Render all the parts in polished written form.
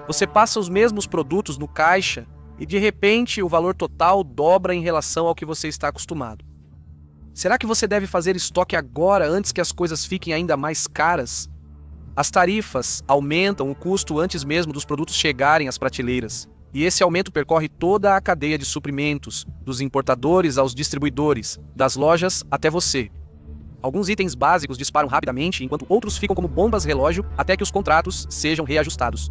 Você passa os mesmos produtos no caixa e, de repente, o valor total dobra em relação ao que você está acostumado. Será que você deve fazer estoque agora antes que as coisas fiquem ainda mais caras? As tarifas aumentam o custo antes mesmo dos produtos chegarem às prateleiras, e esse aumento percorre toda a cadeia de suprimentos, dos importadores aos distribuidores, das lojas até você. Alguns itens básicos disparam rapidamente, enquanto outros ficam como bombas relógio até que os contratos sejam reajustados.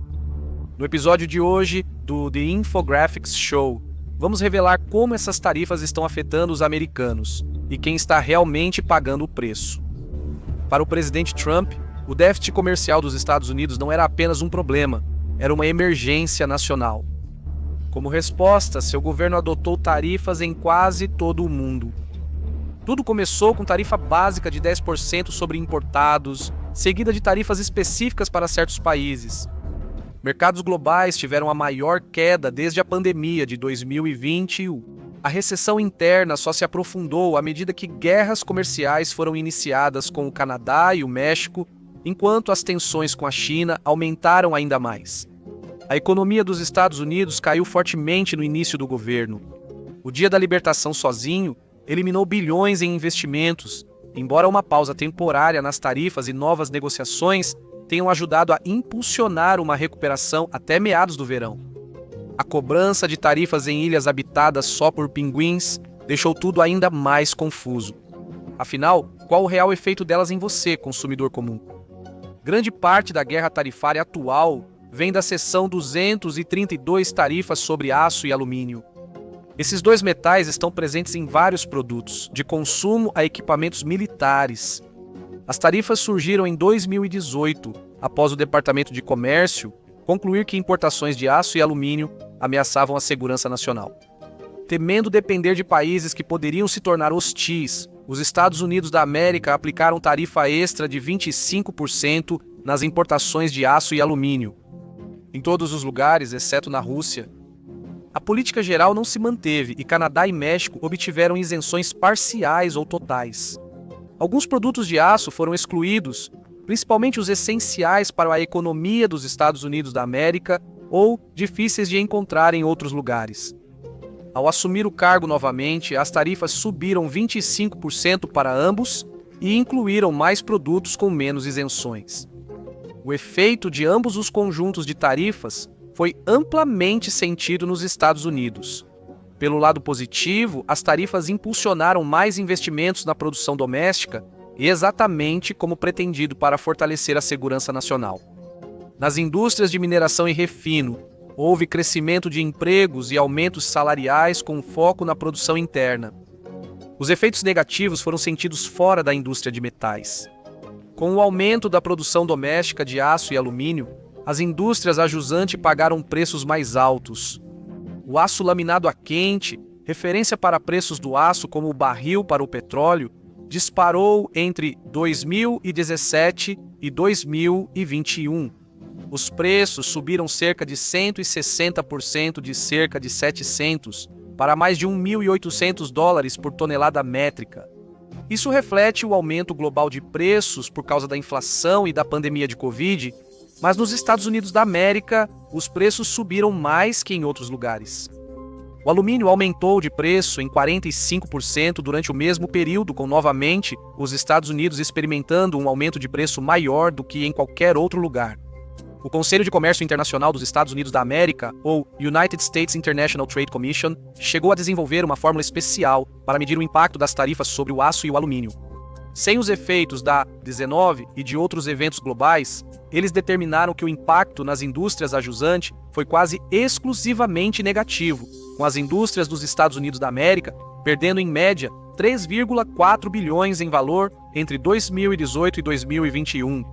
No episódio de hoje do The Infographics Show, vamos revelar como essas tarifas estão afetando os americanos e quem está realmente pagando o preço. Para o presidente Trump, o déficit comercial dos Estados Unidos não era apenas um problema, era uma emergência nacional. Como resposta, seu governo adotou tarifas em quase todo o mundo. Tudo começou com tarifa básica de 10% sobre importados, seguida de tarifas específicas para certos países. Mercados globais tiveram a maior queda desde a pandemia de 2021. A recessão interna só se aprofundou à medida que guerras comerciais foram iniciadas com o Canadá e o México, enquanto as tensões com a China aumentaram ainda mais. A economia dos Estados Unidos caiu fortemente no início do governo. O Dia da Libertação sozinho eliminou bilhões em investimentos, embora uma pausa temporária nas tarifas e novas negociações tenham ajudado a impulsionar uma recuperação até meados do verão. A cobrança de tarifas em ilhas habitadas só por pinguins deixou tudo ainda mais confuso. Afinal, qual o real efeito delas em você, consumidor comum? Grande parte da guerra tarifária atual vem da seção 232 tarifas sobre aço e alumínio. Esses dois metais estão presentes em vários produtos, de consumo a equipamentos militares. As tarifas surgiram em 2018, após o Departamento de Comércio concluir que importações de aço e alumínio ameaçavam a segurança nacional. Temendo depender de países que poderiam se tornar hostis, os Estados Unidos da América aplicaram tarifa extra de 25% nas importações de aço e alumínio, em todos os lugares, exceto na Rússia. A política geral não se manteve e Canadá e México obtiveram isenções parciais ou totais. Alguns produtos de aço foram excluídos, principalmente os essenciais para a economia dos Estados Unidos da América ou difíceis de encontrar em outros lugares. Ao assumir o cargo novamente, as tarifas subiram 25% para ambos e incluíram mais produtos com menos isenções. O efeito de ambos os conjuntos de tarifas foi amplamente sentido nos Estados Unidos. Pelo lado positivo, as tarifas impulsionaram mais investimentos na produção doméstica, exatamente como pretendido para fortalecer a segurança nacional. Nas indústrias de mineração e refino, houve crescimento de empregos e aumentos salariais com foco na produção interna. Os efeitos negativos foram sentidos fora da indústria de metais. Com o aumento da produção doméstica de aço e alumínio, as indústrias a jusante pagaram preços mais altos. O aço laminado a quente, referência para preços do aço como o barril para o petróleo, disparou entre 2017 e 2021. Os preços subiram cerca de 160% de cerca de 700 para mais de $1.800 por tonelada métrica. Isso reflete o aumento global de preços por causa da inflação e da pandemia de Covid, mas nos Estados Unidos da América, os preços subiram mais que em outros lugares. O alumínio aumentou de preço em 45% durante o mesmo período, com novamente os Estados Unidos experimentando um aumento de preço maior do que em qualquer outro lugar. O Conselho de Comércio Internacional dos Estados Unidos da América, ou United States International Trade Commission, chegou a desenvolver uma fórmula especial para medir o impacto das tarifas sobre o aço e o alumínio. Sem os efeitos da 19 e de outros eventos globais, eles determinaram que o impacto nas indústrias a jusante foi quase exclusivamente negativo, com as indústrias dos Estados Unidos da América perdendo em média 3,4 bilhões em valor entre 2018 e 2021.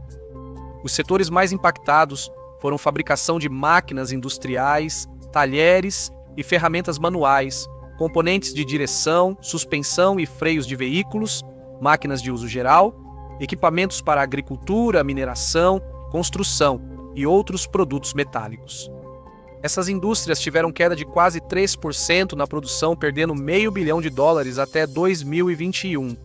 Os setores mais impactados foram fabricação de máquinas industriais, talheres e ferramentas manuais, componentes de direção, suspensão e freios de veículos, máquinas de uso geral, equipamentos para agricultura, mineração, construção e outros produtos metálicos. Essas indústrias tiveram queda de quase 3% na produção, perdendo $500 milhão até 2021.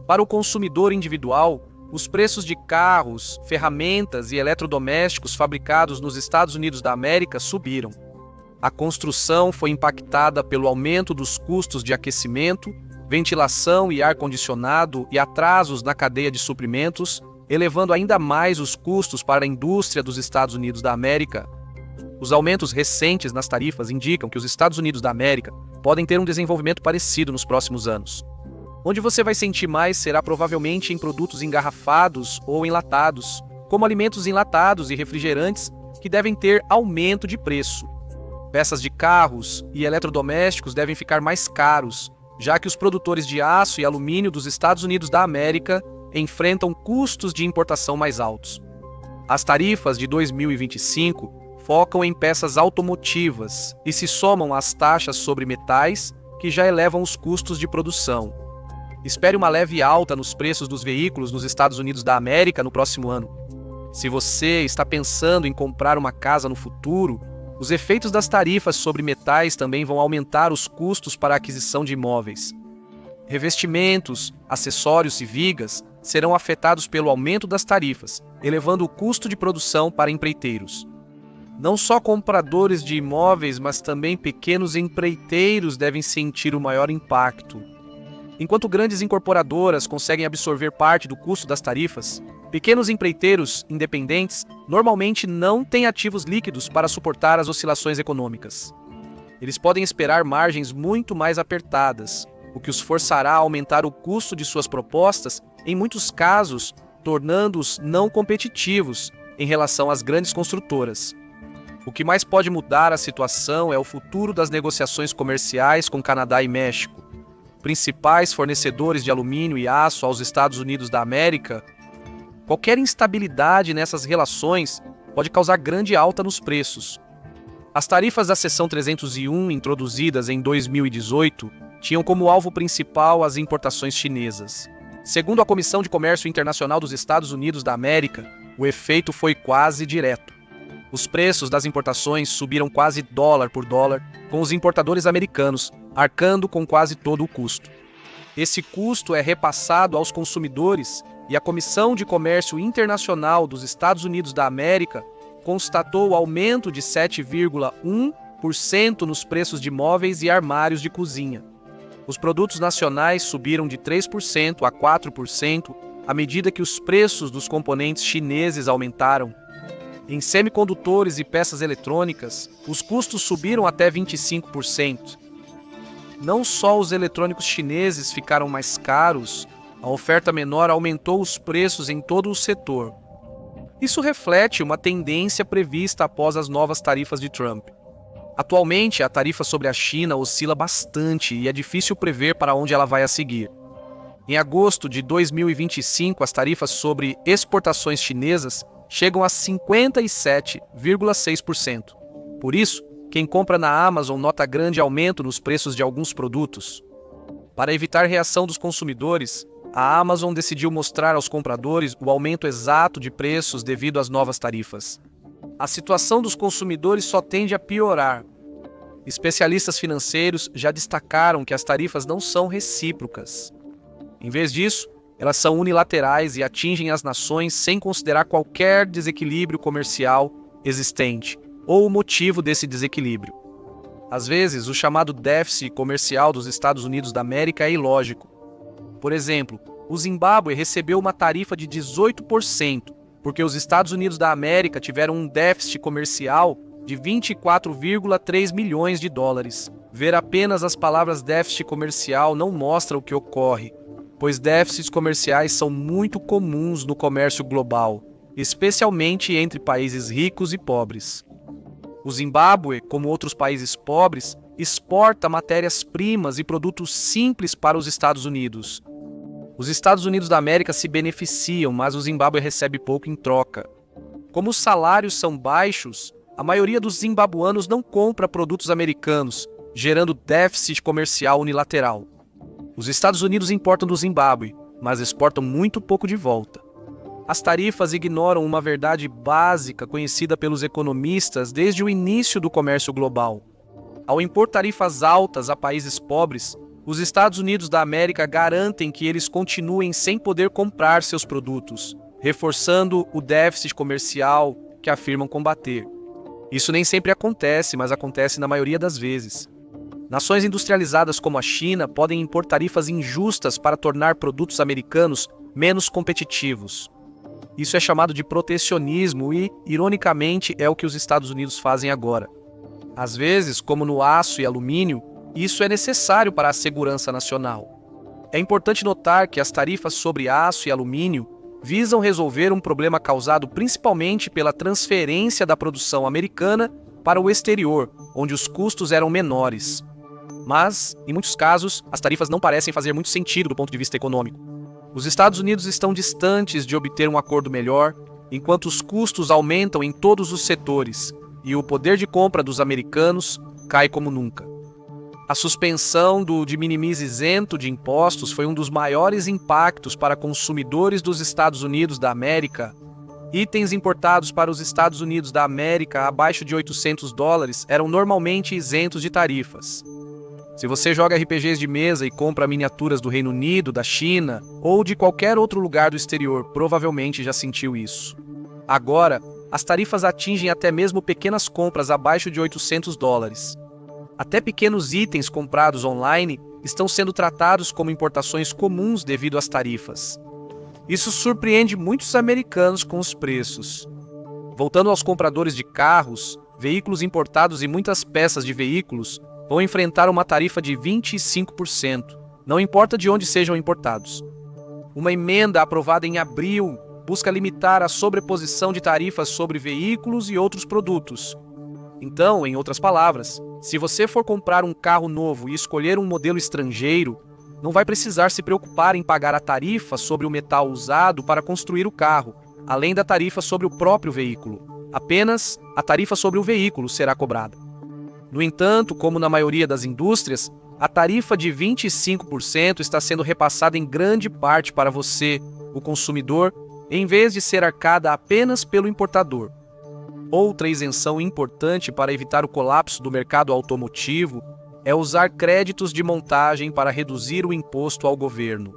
Para o consumidor individual, Os preços de carros, ferramentas e eletrodomésticos fabricados nos Estados Unidos da América subiram. A construção foi impactada pelo aumento dos custos de aquecimento, ventilação e ar-condicionado e atrasos na cadeia de suprimentos, elevando ainda mais os custos para a indústria dos Estados Unidos da América. Os aumentos recentes nas tarifas indicam que os Estados Unidos da América podem ter um desenvolvimento parecido nos próximos anos. Onde você vai sentir mais será provavelmente em produtos engarrafados ou enlatados, como alimentos enlatados e refrigerantes, que devem ter aumento de preço. Peças de carros e eletrodomésticos devem ficar mais caros, já que os produtores de aço e alumínio dos Estados Unidos da América enfrentam custos de importação mais altos. As tarifas de 2025 focam em peças automotivas e se somam às taxas sobre metais, que já elevam os custos de produção. Espere uma leve alta nos preços dos veículos nos Estados Unidos da América no próximo ano. Se você está pensando em comprar uma casa no futuro, os efeitos das tarifas sobre metais também vão aumentar os custos para a aquisição de imóveis. Revestimentos, acessórios e vigas serão afetados pelo aumento das tarifas, elevando o custo de produção para empreiteiros. Não só compradores de imóveis, mas também pequenos empreiteiros devem sentir o maior impacto. Enquanto grandes incorporadoras conseguem absorver parte do custo das tarifas, pequenos empreiteiros independentes normalmente não têm ativos líquidos para suportar as oscilações econômicas. Eles podem esperar margens muito mais apertadas, o que os forçará a aumentar o custo de suas propostas, em muitos casos, tornando-os não competitivos em relação às grandes construtoras. O que mais pode mudar a situação é o futuro das negociações comerciais com Canadá e México, principais fornecedores de alumínio e aço aos Estados Unidos da América. Qualquer instabilidade nessas relações pode causar grande alta nos preços. As tarifas da Seção 301, introduzidas em 2018, tinham como alvo principal as importações chinesas. Segundo a Comissão de Comércio Internacional dos Estados Unidos da América, o efeito foi quase direto. Os preços das importações subiram quase dólar por dólar, com os importadores americanos arcando com quase todo o custo. Esse custo é repassado aos consumidores e a Comissão de Comércio Internacional dos Estados Unidos da América constatou o aumento de 7,1% nos preços de móveis e armários de cozinha. Os produtos nacionais subiram de 3% a 4% à medida que os preços dos componentes chineses aumentaram. Em semicondutores e peças eletrônicas, os custos subiram até 25%. Não só os eletrônicos chineses ficaram mais caros, a oferta menor aumentou os preços em todo o setor. Isso reflete uma tendência prevista após as novas tarifas de Trump. Atualmente, a tarifa sobre a China oscila bastante e é difícil prever para onde ela vai a seguir. Em agosto de 2025, as tarifas sobre exportações chinesas chegam a 57,6%. Por isso, quem compra na Amazon nota grande aumento nos preços de alguns produtos. Para evitar reação dos consumidores, a Amazon decidiu mostrar aos compradores o aumento exato de preços devido às novas tarifas. A situação dos consumidores só tende a piorar. Especialistas financeiros já destacaram que as tarifas não são recíprocas. Em vez disso, elas são unilaterais e atingem as nações sem considerar qualquer desequilíbrio comercial existente ou o motivo desse desequilíbrio. Às vezes, o chamado déficit comercial dos Estados Unidos da América é ilógico. Por exemplo, o Zimbábue recebeu uma tarifa de 18%, porque os Estados Unidos da América tiveram um déficit comercial de 24,3 milhões de dólares. Ver apenas as palavras déficit comercial não mostra o que ocorre, pois déficits comerciais são muito comuns no comércio global, especialmente entre países ricos e pobres. O Zimbábue, como outros países pobres, exporta matérias-primas e produtos simples para os Estados Unidos. Os Estados Unidos da América se beneficiam, mas o Zimbábue recebe pouco em troca. Como os salários são baixos, a maioria dos zimbabuanos não compra produtos americanos, gerando déficit comercial unilateral. Os Estados Unidos importam do Zimbábue, mas exportam muito pouco de volta. As tarifas ignoram uma verdade básica conhecida pelos economistas desde o início do comércio global. Ao impor tarifas altas a países pobres, Os Estados Unidos da América garantem que eles continuem sem poder comprar seus produtos, reforçando o déficit comercial que afirmam combater. Isso nem sempre acontece, mas acontece na maioria das vezes. Nações industrializadas como a China podem impor tarifas injustas para tornar produtos americanos menos competitivos. Isso é chamado de protecionismo e, ironicamente, é o que os Estados Unidos fazem agora. Às vezes, como no aço e alumínio, isso é necessário para a segurança nacional. É importante notar que as tarifas sobre aço e alumínio visam resolver um problema causado principalmente pela transferência da produção americana para o exterior, onde os custos eram menores. Mas, em muitos casos, as tarifas não parecem fazer muito sentido do ponto de vista econômico. Os Estados Unidos estão distantes de obter um acordo melhor, enquanto os custos aumentam em todos os setores e o poder de compra dos americanos cai como nunca. A suspensão do de minimis isento de impostos foi um dos maiores impactos para consumidores dos Estados Unidos da América. Itens importados para os Estados Unidos da América abaixo de $800 eram normalmente isentos de tarifas. Se você joga RPGs de mesa e compra miniaturas do Reino Unido, da China ou de qualquer outro lugar do exterior, provavelmente já sentiu isso. Agora, as tarifas atingem até mesmo pequenas compras abaixo de $800. Até pequenos itens comprados online estão sendo tratados como importações comuns devido às tarifas. Isso surpreende muitos americanos com os preços. Voltando aos compradores de carros, veículos importados e muitas peças de veículos vão enfrentar uma tarifa de 25%, não importa de onde sejam importados. Uma emenda aprovada em abril busca limitar a sobreposição de tarifas sobre veículos e outros produtos. Então, em outras palavras, se você for comprar um carro novo e escolher um modelo estrangeiro, não vai precisar se preocupar em pagar a tarifa sobre o metal usado para construir o carro, além da tarifa sobre o próprio veículo. Apenas a tarifa sobre o veículo será cobrada. No entanto, como na maioria das indústrias, a tarifa de 25% está sendo repassada em grande parte para você, o consumidor, em vez de ser arcada apenas pelo importador. Outra isenção importante para evitar o colapso do mercado automotivo é usar créditos de montagem para reduzir o imposto ao governo.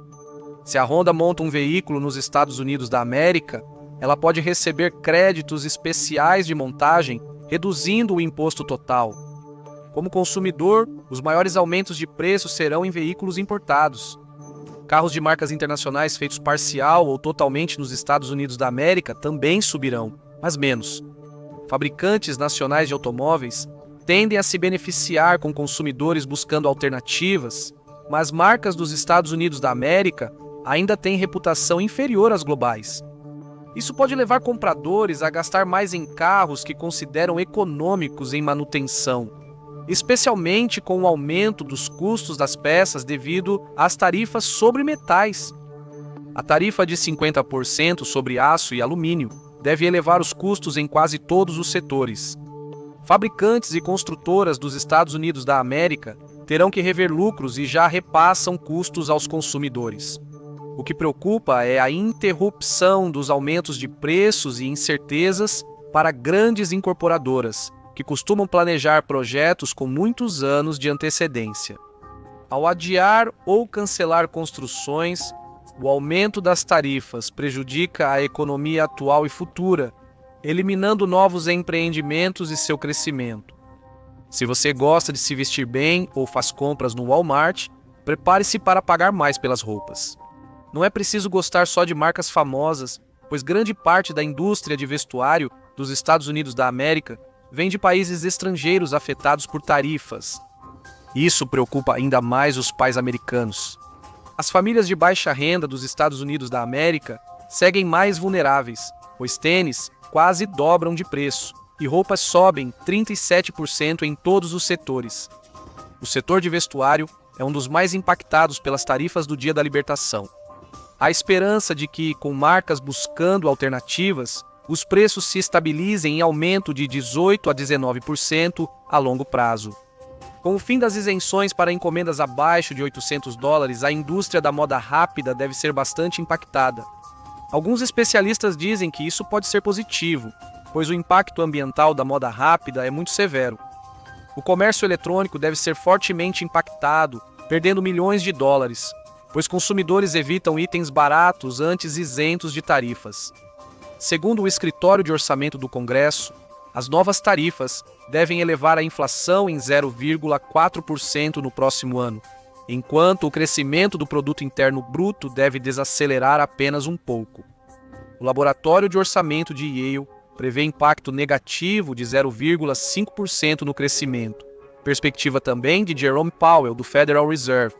Se a Honda monta um veículo nos Estados Unidos da América, ela pode receber créditos especiais de montagem, reduzindo o imposto total. Como consumidor, os maiores aumentos de preço serão em veículos importados. Carros de marcas internacionais feitos parcial ou totalmente nos Estados Unidos da América também subirão, mas menos. Fabricantes nacionais de automóveis tendem a se beneficiar com consumidores buscando alternativas, mas marcas dos Estados Unidos da América ainda têm reputação inferior às globais. Isso pode levar compradores a gastar mais em carros que consideram econômicos em manutenção, especialmente com o aumento dos custos das peças devido às tarifas sobre metais. A tarifa de 50% sobre aço e alumínio deve elevar os custos em quase todos os setores. Fabricantes e construtoras dos Estados Unidos da América terão que rever lucros e já repassam custos aos consumidores. O que preocupa é a interrupção dos aumentos de preços e incertezas para grandes incorporadoras, que costumam planejar projetos com muitos anos de antecedência. Ao adiar ou cancelar construções, o aumento das tarifas prejudica a economia atual e futura, eliminando novos empreendimentos e seu crescimento. Se você gosta de se vestir bem ou faz compras no Walmart, prepare-se para pagar mais pelas roupas. Não é preciso gostar só de marcas famosas, pois grande parte da indústria de vestuário dos Estados Unidos da América vem de países estrangeiros afetados por tarifas. Isso preocupa ainda mais os pais americanos. As famílias de baixa renda dos Estados Unidos da América seguem mais vulneráveis, pois tênis quase dobram de preço e roupas sobem 37% em todos os setores. O setor de vestuário é um dos mais impactados pelas tarifas do Dia da Libertação. Há esperança de que, com marcas buscando alternativas, os preços se estabilizem em aumento de 18% a 19% a longo prazo. Com o fim das isenções para encomendas abaixo de $800, a indústria da moda rápida deve ser bastante impactada. Alguns especialistas dizem que isso pode ser positivo, pois o impacto ambiental da moda rápida é muito severo. O comércio eletrônico deve ser fortemente impactado, perdendo milhões de dólares, pois consumidores evitam itens baratos antes isentos de tarifas. Segundo o Escritório de Orçamento do Congresso, as novas tarifas devem elevar a inflação em 0,4% no próximo ano, enquanto o crescimento do produto interno bruto deve desacelerar apenas um pouco. O Laboratório de Orçamento de Yale prevê impacto negativo de 0,5% no crescimento, perspectiva também de Jerome Powell, do Federal Reserve.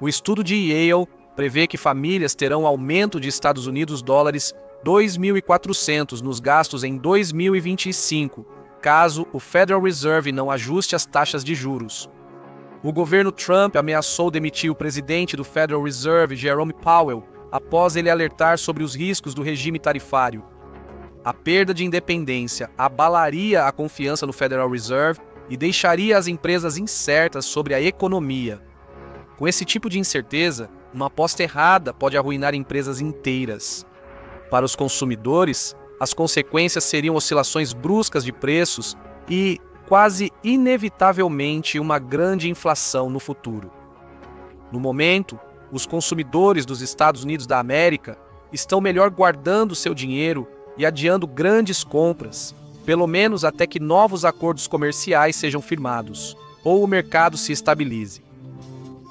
O estudo de Yale prevê que famílias terão aumento de Estados Unidos dólares 2.400 nos gastos em 2025, caso o Federal Reserve não ajuste as taxas de juros. O governo Trump ameaçou demitir o presidente do Federal Reserve, Jerome Powell, após ele alertar sobre os riscos do regime tarifário. A perda de independência abalaria a confiança no Federal Reserve e deixaria as empresas incertas sobre a economia. Com esse tipo de incerteza, uma aposta errada pode arruinar empresas inteiras. Para os consumidores, as consequências seriam oscilações bruscas de preços e, quase inevitavelmente, uma grande inflação no futuro. No momento, os consumidores dos Estados Unidos da América estão melhor guardando seu dinheiro e adiando grandes compras, pelo menos até que novos acordos comerciais sejam firmados, ou o mercado se estabilize.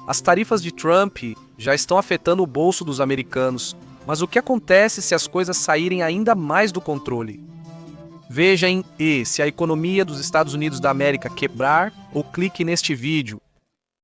As tarifas de Trump já estão afetando o bolso dos americanos, mas o que acontece se as coisas saírem ainda mais do controle? Veja em E se a economia dos Estados Unidos da América quebrar ou clique neste vídeo